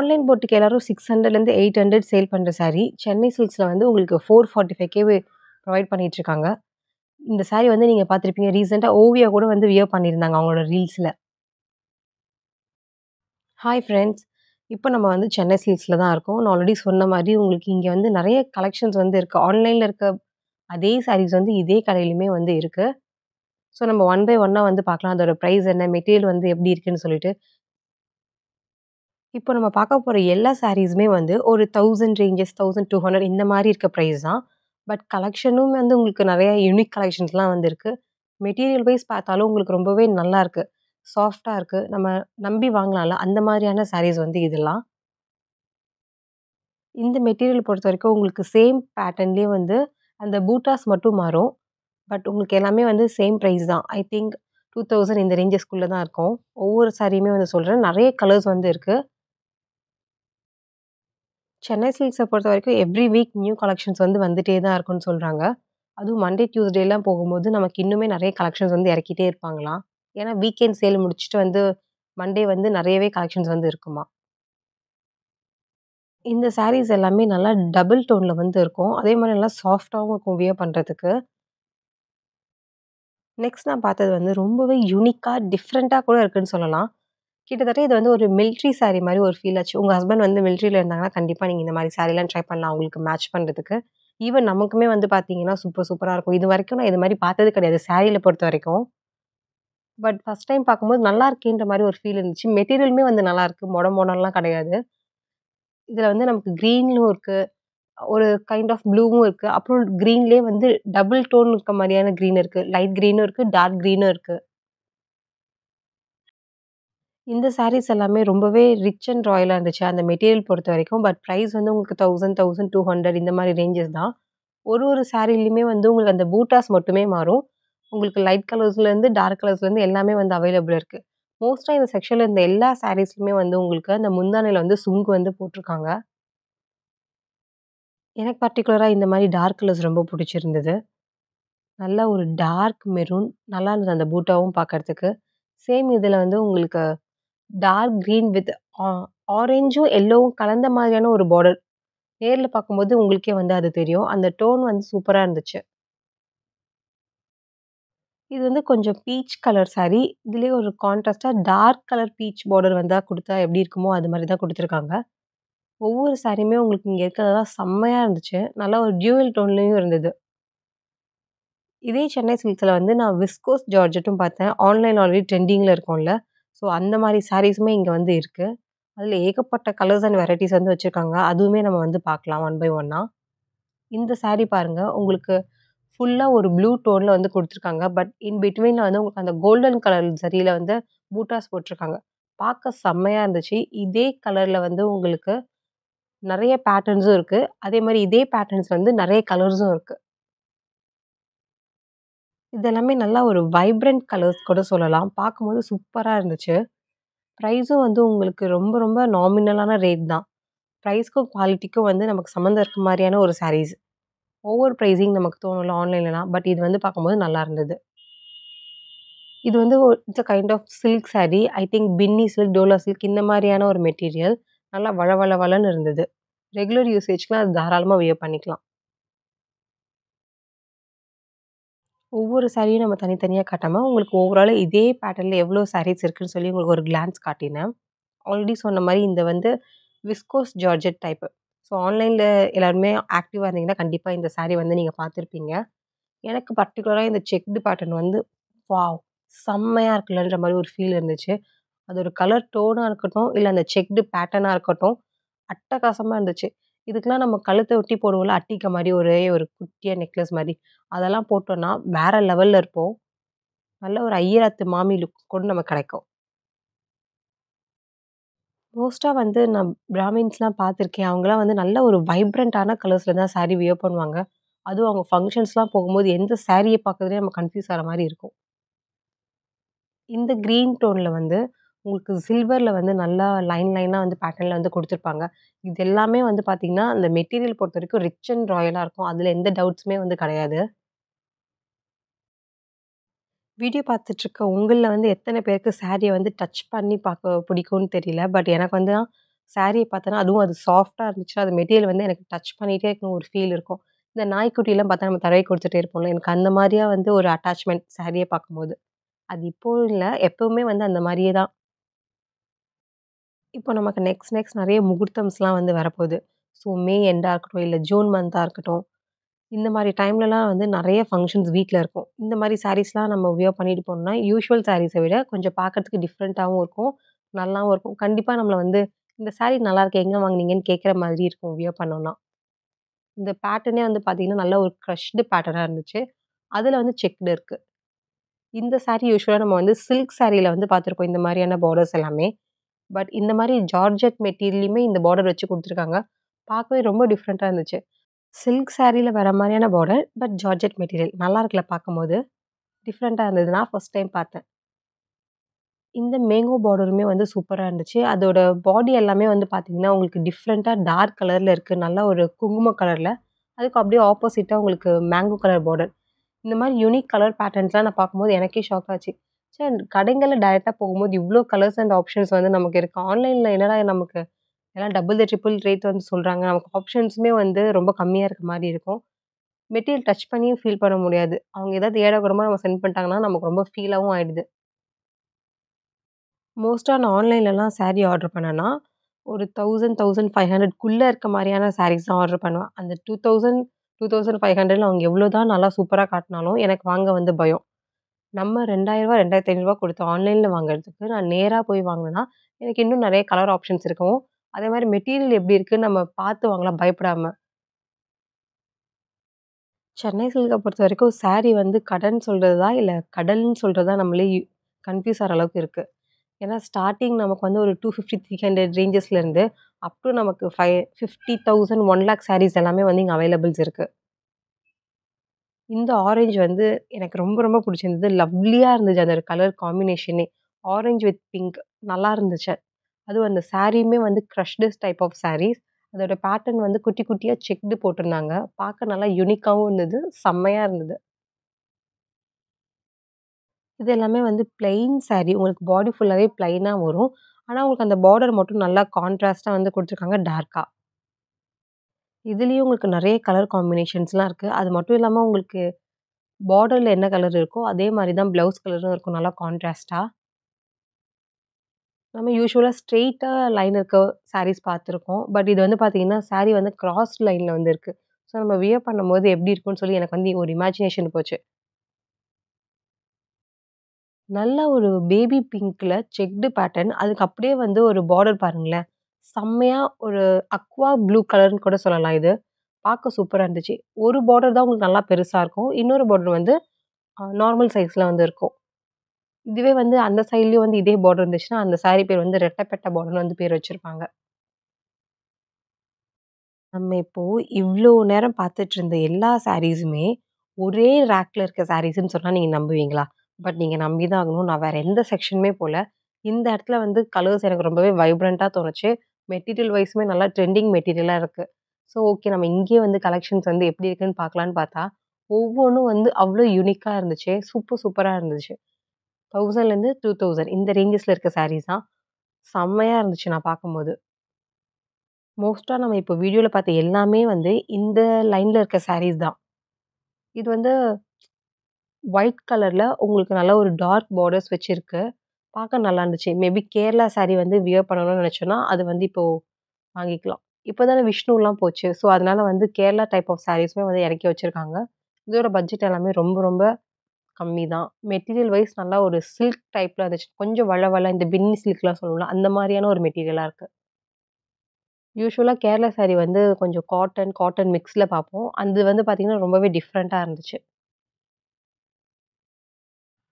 Online போட்டுக்கு எல்லாரும் 600லேருந்து 800 sale பண்ற சாரி, சென்னை சில்க்ஸ்ல வந்து உங்களுக்கு 445 ப்ரொவைட் பண்ணிட்டுருக்காங்க. இந்த சாரி வந்து நீங்க பார்த்துருப்பீங்க. ரீசென்ட்டா ஓவியா கூட வந்து வியர் பண்ணியிருந்தாங்க அவங்களோட ரீல்ஸ்ல. Hi friends. இப்போ நம்ம வந்து சென்னை சில்க்ஸ்ல தான் இருக்கோம். நான் ஆல்ரெடி சொன்ன மாரி உங்களுக்கு இங்க வந்து நெறைய கலெக்ஷன்ஸ் வந்து இருக்கு. ஆன்லைன்ல இருக்க அதே சாரீஸ் வந்து இதே கடையிலுமே வந்து இருக்கு. ஸோ நம்ம ஒன் பை ஒன்னா வந்து பார்க்கலாம். அதோட பிரைஸ் என்ன? மெட்டீரியல் வந்து எப்படி இருக்குன்னு சொல்லிட்டு. இப்போ நம்ம பார்க்க போற எல்லா சாரீஸுமே வந்து ஒரு 1000 ரேஞ்சஸ், 1200 இந்த மாரி இருக்க பிரைஸ் தான். பட் கலெக்ஷனும் வந்து உங்களுக்கு நெறைய யூனிக் கலெக்ஷன்ஸ்லாம் வந்து இருக்கு. மெட்டீரியல் வைஸ் பார்த்தாலும் உங்களுக்கு ரொம்பவே நல்லாருக்கு. சாஃப்ட்டா இருக்கு. நம்ம நம்பி வாங்கலாம்ல, அந்த மாரியான சாரீஸ் வந்து இதெல்லாம். இந்த மெட்டீரியல் பொறுத்தவரைக்கும் உங்களுக்கு சேம் பேட்டர்ன்லேயே வந்து அந்த பூட்டாஸ் மட்டும் மாறும். பட் உங்களுக்கு எல்லாமே வந்து சேம் பிரைஸ் தான். ஐ திங்க் 2000 இந்த ரேஞ்சஸ்க்குள்ள தான் இருக்கும். ஒவ்வொரு சாரியுமே வந்து சொல்றேன். நெறைய கலர்ஸ் வந்து இருக்கு. சென்னை சில்க்ஸ பொறுத்தவரைக்கும் எவ்ரி வீக் நியூ கலெக்ஷன்ஸ் வந்து வந்துட்டே தான் இருக்குன்னு சொல்றாங்க. அதுவும் மண்டே, டியூஸ்டேலாம் போகும்போது நமக்கு இன்னுமே நெறைய கலெக்ஷன்ஸ் வந்து இறக்கிட்டே இருப்பாங்களாம். ஏன்னா வீக்கெண்ட் சேல் முடிச்சுட்டு வந்து மண்டே வந்து நெறையவே கலெக்ஷன்ஸ் வந்து இருக்குமாம். இந்த சாரீஸ் எல்லாமே நல்லா டபுள் டோன்ல வந்து இருக்கும். அதே மாரி நல்லா சாஃப்ட்டாவும் இருக்கும் வியர் பண்றதுக்கு. நெக்ஸ்ட் நான் பார்த்தது வந்து ரொம்பவே யூனிக்கா, டிஃப்ரெண்ட்டா கூட இருக்குன்னு சொல்லலாம். கிட்டத்தட்ட இது வந்து ஒரு மிலிட்ரி சாரி மாரி ஒரு ஃபீல் ஆச்சு. உங்க ஹஸ்பண்ட் வந்து மிலிட்ரில இருந்தாங்கன்னா, கண்டிப்பா நீங்க இந்த மாரி சாரிலாம் ட்ரை பண்ணலாம். அவங்களுக்கு மேட்ச் பண்றதுக்கு. ஈவன் நமக்குமே வந்து பார்த்தீங்கன்னா, சூப்பரா இருக்கும். இதுவரைக்கும் நான் இது மாரி பார்த்தது கிடையாது. சாரீல பொறுத்தவரைக்கும். பட் ஃபர்ஸ்ட் டைம் பார்க்கும்போது நல்லா இருக்கேன்ற மாரி ஒரு ஃபீல் இருந்துச்சு. மெட்டீரியலுமே வந்து நல்லாருக்கு. மொடலாம் கிடையாது. இதுல வந்து நமக்கு கிரீன்லும் இருக்கு. ஒரு கைண்ட் ஆஃப் ப்ளூவும் இருக்கு. அப்புறம் கிரீன்லயே வந்து டபுள் டோன் இருக்க மாரியான கிரீன் இருக்கு. லைட் கிரீனும் இருக்கு, டார்க் கிரீனும் இருக்கு. இந்த சாரீஸ் எல்லாமே ரொம்பவே ரிச் அண்ட் ராயலா இருந்துச்சு. அந்த மெட்டீரியல் பொறுத்தவரைக்கும். பட் பிரைஸ் வந்து உங்களுக்கு 1000, 1200 இந்த மாரி ரேஞ்சஸ் தான். ஒரு சாரிலயுமே வந்து உங்களுக்கு அந்த பூட்டாஸ் மட்டுமே மாறும். உங்களுக்கு லைட் கலர்ஸ்லேருந்து, டார்க் கலர்ஸ்லேருந்து எல்லாமே வந்து அவைலபிள் இருக்கு. மோஸ்ட்டா இந்த செக்ஷன்ல இருந்த எல்லா சாரீஸ்லயுமே வந்து உங்களுக்கு அந்த முந்தானையில வந்து சுங்கு வந்து போட்டுருக்காங்க. எனக்கு பர்ட்டிகுலரா இந்த மாரி டார்க் கலர்ஸ் ரொம்ப புடிச்சிருந்தது. நல்ல ஒரு டார்க் மெரூன் நல்லா இருந்தது அந்த பூட்டாவும் பார்க்கறதுக்கு. சேம் இதுல வந்து உங்களுக்கு டார்க் கிரீன் வித் ஆ ஆரஞ்சும், எல்லோவும் கலந்த மாதிரியான ஒரு பார்டர். நேர்ல பார்க்கும்போது உங்களுக்கே வந்து அது தெரியும். அந்த டோன் வந்து சூப்பரா இருந்துச்சு. இது வந்து கொஞ்சம் பீச் கலர் சாரி. இதுலயே ஒரு கான்ட்ராஸ்ட்டா டார்க் கலர் பீச் பார்டர் வந்தா குடுத்தா எப்படி இருக்குமோ, அது மாரி தான் குடுத்துருக்காங்க. ஒவ்வொரு சாரியுமே உங்களுக்கு இங்க இருக்கிறதெல்லாம் செம்மையா இருந்துச்சு. நல்லா ஒரு டியூவல் டோன்லயும் இருந்தது. இதே சென்னை சில்க்ஸ்ல வந்து நான் விஸ்கோஸ் ஜார்ஜெட்டும் பார்த்தேன். ஆன்லைன் ஆல்ரெடி ட்ரெண்டிங்ல இருக்கும்ல. ஸோ அந்த மாரி சாரீஸுமே இங்க வந்து இருக்கு. அதுல ஏகப்பட்ட கலர்ஸ் அண்ட் வெரைட்டீஸ் வந்து வச்சிருக்காங்க. அதுவுமே நம்ம வந்து பார்க்கலாம் ஒன் பை ஒன்னா. இந்த சாரி பாருங்க. உங்களுக்கு ஃபுல்லா ஒரு ப்ளூ டோன்ல வந்து குடுத்துருக்காங்க. பட் இன் பிட்வீன்ல வந்து உங்களுக்கு அந்த கோல்டன் கலர் ஜரியில வந்து பூட்டாஸ் போட்டுருக்காங்க. பார்க்க செம்மையா இருந்துச்சு. இதே கலர்ல வந்து உங்களுக்கு நெறைய பேட்டர்ன்ஸும் இருக்கு. அதே மாரி இதே பேட்டர்ன்ஸ் வந்து நெறைய கலர்ஸும் இருக்கு. இது எல்லாமே நல்லா ஒரு வைப்ரண்ட் கலர்ஸ் கூட சொல்லலாம். பார்க்கும்போது சூப்பரா இருந்துச்சு. பிரைஸும் வந்து உங்களுக்கு ரொம்ப நாமினலான ரேட் தான். பிரைஸ்க்கும், குவாலிட்டிக்கும் வந்து நமக்கு சம்மந்தம் இருக்க மாரியான ஒரு சாரீஸ். ஓவர் பிரைசிங் நமக்கு தோணும்ல ஆன்லைன்லலாம். பட் இது வந்து பார்க்கும்போது நல்லா இருந்தது. இது வந்து it's a kind of silk sari. I think Binny silk, Dola silk இந்த மாரியான ஒரு மெட்டீரியல். நல்லா வழவழன்னு இருந்தது. ரெகுலர் யூசேஜ்க்குலாம் அது தாராளமா வியர் பண்ணிக்கலாம். ஒவ்வொரு சாரியும் நம்ம தனித்தனியா காட்டாம, உங்களுக்கு ஓவராலா இதே பேட்டர்ன்ல எவ்வளோ சாரீஸ் இருக்குன்னு சொல்லி உங்களுக்கு ஒரு கிளான்ஸ் காட்டினேன். ஆல்ரெடி சொன்ன மாரி இந்த வந்து விஸ்கோஸ் ஜார்ஜெட் டைப்பு. ஸோ ஆன்லைன்ல எல்லாருமே ஆக்டிவா இருந்தீங்கன்னா, கண்டிப்பா இந்த சாரி வந்து நீங்க பார்த்துருப்பீங்க. எனக்கு பர்ட்டிகுலரா இந்த செக்டு பேட்டர்ன் வந்து வாவ்! செம்மையா இருக்குல்லன்ற மாரி ஒரு ஃபீல் இருந்துச்சு. அது ஒரு கலர் டோனா இருக்கட்டும், இல்ல அந்த செக்டு பேட்டர்னா இருக்கட்டும், அட்டகாசமா இருந்துச்சு. இதுக்கெல்லாம் நம்ம கழுத்த ஒட்டி போடுவோம்ல, அட்டிக்க மாரி ஒரே ஒரு குட்டியா நெக்லஸ் மாரி. அதெல்லாம் போட்டோம்னா, வேற லெவல்ல இருப்போம். நல்ல ஒரு ஐயராத்து மாமி லுக் கூட நமக்கு கிடைக்கும். மோஸ்ட்டா வந்து நான் பிராமின்ஸ்லாம் பார்த்துருக்கேன். அவங்கலாம் வந்து நல்ல ஒரு வைப்ரன்ட்டான கலர்ஸ்ல தான் சாரி வியர் பண்ணுவாங்க. அதுவும் அவங்க ஃபங்ஷன்ஸ்லாம் போகும்போது எந்த சாரிய பார்க்கறதுன்னே நம்ம கன்ஃப்யூஸ் ஆற மாரி இருக்கும். இந்த கிரீன் டோன்ல வந்து உங்களுக்கு சில்வர்ல வந்து நல்லா லைனா வந்து பேட்டர்ன்ல வந்து குடுத்துருப்பாங்க. இது எல்லாமே வந்து பார்த்தீங்கன்னா, அந்த மெட்டீரியல் பொறுத்தவரைக்கும் ரிச் அண்ட் ராயலா இருக்கும். அதுல எந்த டவுட்ஸுமே வந்து கிடையாது. வீடியோ பார்த்துட்டுருக்க உங்கள்ல வந்து எத்தன பேருக்கு சாரிய வந்து டச் பண்ணி பார்க்க பிடிக்கும்னு தெரியல. பட் எனக்கு வந்து சாரிய பார்த்தோன்னா, அதுவும் அது சாஃப்ட்டா இருந்துச்சுன்னா, அது மெட்டீரியல் வந்து எனக்கு டச் பண்ணிட்டே இருக்கணும் ஒரு ஃபீல் இருக்கும். இந்த நாய்க்குட்டிலாம் பார்த்தா நம்ம தடவி குடுத்துட்டே இருப்போம்ல. எனக்கு அந்த மாரியா வந்து ஒரு அட்டாச்மெண்ட் சாரிய பார்க்கும்போது. அது இப்போ இல்ல. எப்பவுமே வந்து அந்த மாரியே தான். இப்போ நமக்கு நெக்ஸ்ட் நெக்ஸ்ட் நெறைய முகூர்த்தம்ஸ்லாம் வந்து வரப்போது. ஸோ மே எண்டா இருக்கட்டும், இல்ல ஜூன் மந்த்தா இருக்கட்டும். இந்த மாரி டைம்லலாம் வந்து நெறைய ஃபங்ஷன்ஸ் வீட்ல இருக்கும். இந்த மாரி சாரீஸ்லாம் நம்ம வியர் பண்ணிட்டு போனோம்னா, யூசுவல் சாரீஸ விட கொஞ்சம் பார்க்கறதுக்கு டிஃப்ரெண்ட்டாவும் இருக்கும். நல்லாவும் இருக்கும். கண்டிப்பா நம்மள வந்து, "இந்த சாரி நல்லாருக்கு. எங்க வாங்குனீங்கன்னு?" கேட்கிற மாதிரி இருக்கும் வியர் பண்ணோம்னா. இந்த பேட்டர்னே வந்து பார்த்தீங்கன்னா, நல்ல ஒரு க்ரஷ்டு பேட்டர்னா இருந்துச்சு. அதுல வந்து செக்டு இருக்கு. இந்த சாரி யூசுவலா நம்ம வந்து சில்க் சாரில வந்து பார்த்துருப்போம். இந்த மாரியான பார்டர்ஸ் எல்லாமே. பட் இந்த மாரி ஜார்ஜெட் மெட்டீரியல்லயுமே இந்த பார்டர் வச்சு குடுத்துருக்காங்க. பார்க்கவே ரொம்ப டிஃப்ரெண்ட்டா இருந்துச்சு. சில்க் சாரில வர மாரியான பார்டர், பட் ஜார்ஜெட் மெட்டீரியல். நல்லா இருக்குல்ல பார்க்கும்போது. டிஃப்ரெண்ட்டா இருந்தது. நான் ஃபர்ஸ்ட் டைம் பார்த்தேன். இந்த மேங்கோ பார்டருமே வந்து சூப்பரா இருந்துச்சு. அதோட பாடி எல்லாமே வந்து பார்த்தீங்கன்னா, உங்களுக்கு டிஃப்ரெண்ட்டா டார்க் கலர்ல இருக்கு. நல்லா ஒரு குங்கும கலர்ல. அதுக்கு அப்படியே ஆப்போசிட்டா உங்களுக்கு மேங்கோ கலர் பார்டர். இந்த மாரி யூனிக் கலர் பேட்டர்ன்ஸ்லாம் நான் பார்க்கும்போது எனக்கே ஷாக் ஆச்சு. ச்சே! கடைங்கள்ல டைரக்ட்டா போகும்போது இவ்ளோ கலர்ஸ் அண்ட் ஆப்ஷன்ஸ் வந்து நமக்கு இருக்கு. ஆன்லைன்ல என்னடா நமக்கு எல்லாம் டபுள் த ட்ரிபிள் ரேட் வந்து சொல்றாங்க. நமக்கு ஆப்ஷன்ஸுமே வந்து ரொம்ப கம்மியா இருக்க மாரி இருக்கும். மெட்டீரியல் டச் பண்ணியும் ஃபீல் பண்ண முடியாது. அவங்க ஏதாவது ஏடாகூடமா நம்ம சென்ட் பண்ணிட்டாங்கன்னா, நமக்கு ரொம்ப ஃபீலாவும் ஆயிடுது. மோஸ்ட்டா நான் ஆன்லைன்லலாம் சாரி ஆர்டர் பண்ணேன்னா, ஒரு 1000, 1500க்குள்ள இருக்க மாரியான சாரீஸ் தான் ஆர்டர் பண்ணுவேன். அந்த 2000, 2500ல அவங்க எவ்ளோ தான் நல்லா சூப்பரா காட்டினாலும், எனக்கு வாங்க வந்து பயம். நம்ம ரூ. 2000 ரூ. 2500 குடுத்து ஆன்லைன்ல வாங்குறதுக்கு, நான் நேரா போய் வாங்குனேன்னா, எனக்கு இன்னும் நெறைய கலர் ஆப்ஷன்ஸ் இருக்கும். அதேமாரி மெட்டீரியல் எப்படி இருக்குன்னு நம்ம பார்த்து வாங்கலாம் பயப்படாம. சென்னை சில்க்க பொறுத்தவரைக்கும் சாரி வந்து கடன் சொல்றதா, இல்ல கடல்ன்னு சொல்றதா நம்மளே கன்ஃப்யூஸ் ஆற அளவுக்கு இருக்கு. ஏன்னா ஸ்டார்ட்டிங் நமக்கு வந்து ஒரு 250, 300 ரேஞ்சஸ்லேருந்து அப் டூ நமக்கு 50,000, 1,00,000 சாரீஸ் எல்லாமே வந்து இங்க அவைலபிள்ஸ் இருக்கு. இந்த ஆரஞ்சு வந்து எனக்கு ரொம்ப ரொம்ப புடிச்சிருந்தது. லவ்லியா இருந்துச்சு அந்த கலர் காம்பினேஷனே. ஆரஞ்ச் வித் பிங்க் நல்லா இருந்துச்சு. அதுவும் அந்த சாரியுமே வந்து க்ரஷ்டு டைப் ஆஃப் சாரீஸ். அதோட பேட்டர்ன் வந்து குட்டி குட்டியா செக்டு போட்டிருந்தாங்க. பார்க்க நல்லா யூனிக்காவும் இருந்தது. செம்மையா இருந்தது. இது எல்லாமே வந்து பிளெயின் சாரி. உங்களுக்கு பாடி ஃபுல்லாவே பிளெயினா வரும். ஆனா, உங்களுக்கு அந்த பார்டர் மட்டும் நல்லா கான்ட்ராஸ்ட்டா வந்து குடுத்துருக்காங்க டார்க்கா. இதுலயும் உங்களுக்கு நெறைய கலர் காம்பினேஷன்ஸ்லாம் இருக்கு. அது மட்டும் இல்லாம உங்களுக்கு பார்டர்ல என்ன கலர் இருக்கோ, அதே மாரி தான் ப்ளவுஸ் கலரும் இருக்கும் நல்லா கான்ட்ராஸ்ட்டா. நம்ம யூசுவலா ஸ்ட்ரெய்ட்டா லைன் இருக்க சாரீஸ் பார்த்துருக்கோம். பட் இது வந்து பார்த்தீங்கன்னா, சாரி வந்து கிராஸ்ட் லைன்ல வந்து இருக்கு. ஸோ நம்ம வியர் பண்ணும்போது எப்படி இருக்கும்னு சொல்லி எனக்கு வந்து ஒரு இமேஜினேஷன் போச்சு. நல்ல ஒரு பேபி பிங்க்ல செக்டு பேட்டர்ன். அதுக்கு அப்படியே வந்து ஒரு பார்டர் பாருங்களேன். செம்மையா ஒரு அக்வா ப்ளூ கலர்ன்னு கூட சொல்லலாம் இது. பார்க்க சூப்பரா இருந்துச்சு. ஒரு பார்டர் தான் உங்களுக்கு நல்லா பெருசா இருக்கும். இன்னொரு பார்டர் வந்து நார்மல் சைஸ்ல வந்து இருக்கும். இதுவே வந்து அந்த சைட்லயும் வந்து இதே பார்டர் இருந்துச்சுன்னா, அந்த சாரி பேர் வந்து ரெட்டப்பட்ட பார்டர்ன்னு வந்து பேர் வச்சிருப்பாங்க. நம்ம இப்போ இவ்ளோ நேரம் பார்த்துட்டு இருந்த எல்லா சாரீஸுமே, ஒரே ரேக்ல இருக்க சாரீஸ்ன்னு சொன்னா நீங்க நம்புவீங்களா? பட் நீங்க நம்பி தான் ஆகணும். நான் வேற எந்த செக்ஷனுமே போல. இந்த இடத்துல வந்து கலர்ஸ் எனக்கு ரொம்பவே வைப்ரன்ட்டா தோணுச்சு. மெட்டீரியல் வைஸுமே நல்லா ட்ரெண்டிங் மெட்டீரியலா இருக்கு. ஸோ ஓகே நம்ம இங்கேயே வந்து கலெக்ஷன்ஸ் வந்து எப்படி இருக்குன்னு பார்க்கலான்னு பார்த்தா, ஒவ்வொன்னும் வந்து அவ்ளோ யூனிக்கா இருந்துச்சு. சூப்பரா இருந்துச்சு. 1000லேருந்து 2000 இந்த ரேஞ்சஸ்ல இருக்க சாரீஸ் தான். செம்மையா இருந்துச்சு நான் பார்க்கும்போது. மோஸ்ட்டா நம்ம இப்போ வீடியோல பார்த்த எல்லாமே வந்து இந்த லைன்ல இருக்க சாரீஸ் தான். இது வந்து ஒயிட் கலர்ல உங்களுக்கு நல்ல ஒரு டார்க் பார்டர்ஸ் வச்சிருக்கு. பார்க்க நல்லா இருந்துச்சு. மேபி கேரளா சாரி வந்து வியர் பண்ணணும்னு நெனச்சோன்னா, அது வந்து இப்போ வாங்கிக்கலாம். இப்போ தானே விஷ்ணுலாம் போச்சு. ஸோ, அதனால வந்து கேரளா டைப் ஆஃப் சாரீஸுமே வந்து எறக்கி வச்சிருக்காங்க. இதோட பட்ஜெட் எல்லாமே ரொம்ப ரொம்ப கம்மி தான். மெட்டீரியல் வைஸ் நல்லா ஒரு சில்க் டைப்ல இருந்துச்சு. கொஞ்சம் வழ வழ இந்த பின்னி சில்க்லாம் சொல்லுவோம்ல, அந்த மாரியான ஒரு மெட்டீரியலா இருக்கு. யூசுவலா கேரளா சாரி வந்து கொஞ்சம் காட்டன் மிக்ஸ்ல பார்ப்போம். அது வந்து பார்த்தீங்கன்னா, ரொம்பவே டிஃப்ரெண்ட்டா இருந்துச்சு.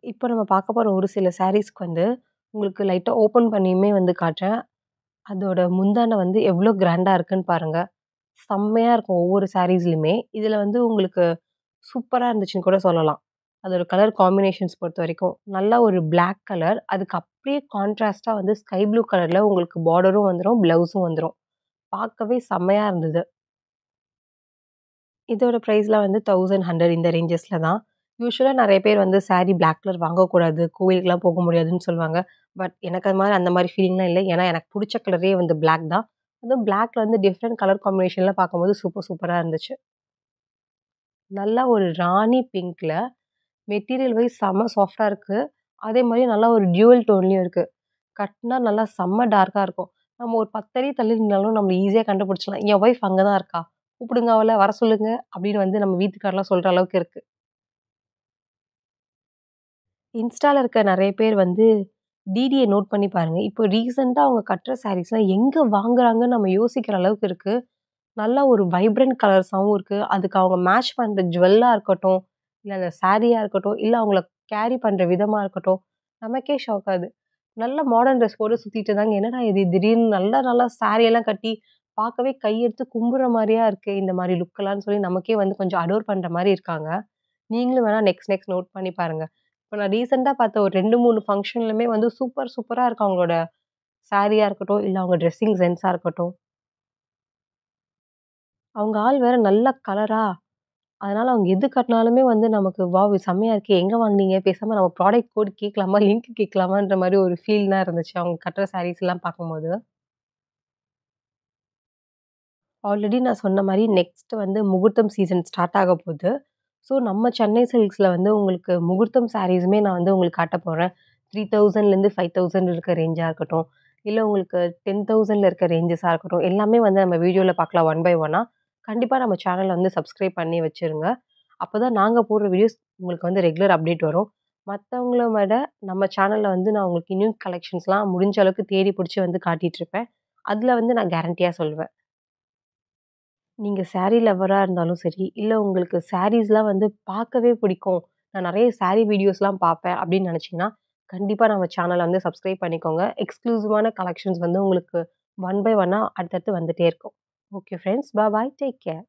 இப்போ நம்ம பார்க்க போற ஒரு சில சாரீஸ்க்கு வந்து, உங்களுக்கு லைட்டா ஓப்பன் பண்ணியுமே வந்து காட்டுறேன். அதோட முந்தான வந்து எவ்ளோ கிராண்டா இருக்குன்னு பாருங்க. செம்மையா இருக்கும் ஒவ்வொரு சாரீஸ்லயுமே. இதுல வந்து உங்களுக்கு சூப்பரா இருந்துச்சுன்னு கூட சொல்லலாம். அதோட கலர் காம்பினேஷன்ஸ் பொறுத்தவரைக்கும். நல்லா ஒரு பிளாக் கலர். அதுக்கு அப்படியே கான்ட்ராஸ்ட்டா வந்து ஸ்கை ப்ளூ கலர்ல உங்களுக்கு பார்டரும் வந்துரும், பிளவுஸும் வந்துரும். பார்க்கவே செம்மையா இருந்தது. இதோட பிரைஸ்லாம் வந்து 1100 இந்த ரேஞ்சஸ்ல தான். யூசுவலா நெறைய பேர் வந்து சாரி பிளாக் கலர் வாங்கக்கூடாது. கோவிலுக்குலாம் போக முடியாதுன்னு சொல்லுவாங்க. பட் எனக்கு அந்த மாரி ஃபீலிங்லாம் இல்ல. ஏன்னா எனக்கு புடிச்ச கலரே வந்து பிளாக் தான். அதுவும் பிளாக்ல வந்து டிஃபரெண்ட் கலர் காம்பினேஷன்ல பார்க்கும்போது சூப்பரா இருந்துச்சு. நல்லா ஒரு ராணி பிங்க்ல மெட்டீரியல் வைஸ் செம்ம சாஃப்ட்டா இருக்கு. அதே மாரி நல்லா ஒரு டியூவல் டோன்லயும் இருக்கு. கட்னா நல்லா செம்ம டார்க்கா இருக்கும். நம்ம ஒரு 10 அடி தள்ளி நின்னாலும் நம்மள ஈஸியா கண்டுபிடிச்சிடலாம். என் ஒய்ஃப் அங்க தான் இருக்கா. கூப்பிடுங்க அவள வர சொல்லுங்க அப்படின்னு வந்து நம்ம வீட்டுக்காரர்லாம் சொல்ற அளவுக்கு இருக்கு. இன்ஸ்டால இருக்க நெறைய பேர் வந்து டிடிய நோட் பண்ணி பாருங்க. இப்போ ரீசென்ட்டா அவங்க கட்டுற சாரீஸ்லாம் எங்க வாங்குறாங்கன்னு நம்ம யோசிக்கிற அளவுக்கு இருக்கு. நல்லா ஒரு வைப்ரண்ட் கலர்ஸாவும் இருக்கு. அதுக்கு அவங்க மேட்ச் பண்ற ஜுவல்லா இருக்கட்டும், இல்ல அந்த சாரியா இருக்கட்டும், இல்ல அவங்கள கேரி பண்ற விதமா இருக்கட்டும், நமக்கே ஷாக் ஆகுது. நல்ல மாடர்ன் ட்ரெஸ் போட்டு சுத்திட்டு இருந்தாங்க. என்னடா இது திடீர்னு நல்லா நல்லா சாரி எல்லாம் கட்டி பார்க்கவே கையெடுத்து கும்புற மாரியா இருக்கே! இந்த மாரி லுக்கெல்லாம்ன்னு சொல்லி நமக்கே வந்து கொஞ்சம் அடோர் பண்ற மாரி இருக்காங்க. நீங்களும் வேணா நெக்ஸ்ட் நோட் பண்ணி பாருங்க. இப்ப நான் ரீசென்ட்டா பார்த்த ஒரு 2, 3 ஃபங்ஷன்லுமே வந்து சூப்பரா இருக்கு அவங்களோட சாரியா இருக்கட்டும், இல்ல அவங்க ட்ரெஸ்ஸிங் சென்ஸா இருக்கட்டும். அவங்க ஆள் வேற நல்ல கலரா, அதனால அவங்க எது கட்னாலுமே வந்து நமக்கு வாவ்! இது செம்மையா இருக்கே! எங்க வாங்குனீங்க? பேசாம நம்ம ப்ராடக்ட் கோட் கேட்கலாமா? லிங்க் கேட்கலாமான்ற மாரி ஒரு ஃபீல் தான் இருந்துச்சு. அவங்க கட்டுற சாரீஸ்லாம் பார்க்கும்போது. ஆல்ரெடி நான் சொன்ன மாரி நெக்ஸ்ட் வந்து முகூர்த்தம் சீசன் ஸ்டார்ட் ஆக போது. ஸோ நம்ம சென்னை சில்க்ஸ்ல வந்து உங்களுக்கு முகூர்த்தம் சாரீஸுமே நான் வந்து உங்களுக்கு காட்டப் போறேன். 3000லேருந்து 5000 இருக்க ரேஞ்சா இருக்கட்டும், இல்ல உங்களுக்கு 10,000ல இருக்க ரேஞ்சஸா இருக்கட்டும், எல்லாமே வந்து நம்ம வீடியோல பார்க்கலாம் ஒன் பை ஒன்னா. கண்டிப்பா நம்ம சேனல வந்து சப்ஸ்கிரைப் பண்ணி வச்சுருங்க. அப்பதான் நாங்க போடுற வீடியோஸ் உங்களுக்கு வந்து ரெகுலர் அப்டேட் வரும். மத்தவங்கள விட நம்ம சேனல்ல வந்து நான் உங்களுக்கு நியூ கலெக்ஷன்ஸ்லாம் முடிஞ்ச அளவுக்கு தேடி புடிச்சு வந்து காட்டிட்டு இருப்பேன். அதுல வந்து நான் கேரண்டியா சொல்லுவேன். நீங்க சாரி லவ்வரா இருந்தாலும் சரி, இல்ல உங்களுக்கு சாரீஸ்லாம் வந்து பார்க்கவே பிடிக்கும். நான் நெறைய சாரி வீடியோஸ்லாம் பார்ப்பேன் அப்படின்னு நெனச்சீங்கன்னா, கண்டிப்பா நம்ம சேனல வந்து சப்ஸ்கிரைப் பண்ணிக்கோங்க. எக்ஸ்க்ளூசிவான கலெக்ஷன்ஸ் வந்து உங்களுக்கு ஒன் பை ஒன்னா அடுத்தடுத்து வந்துட்டே இருக்கும். Okay friends. Bye. Take care.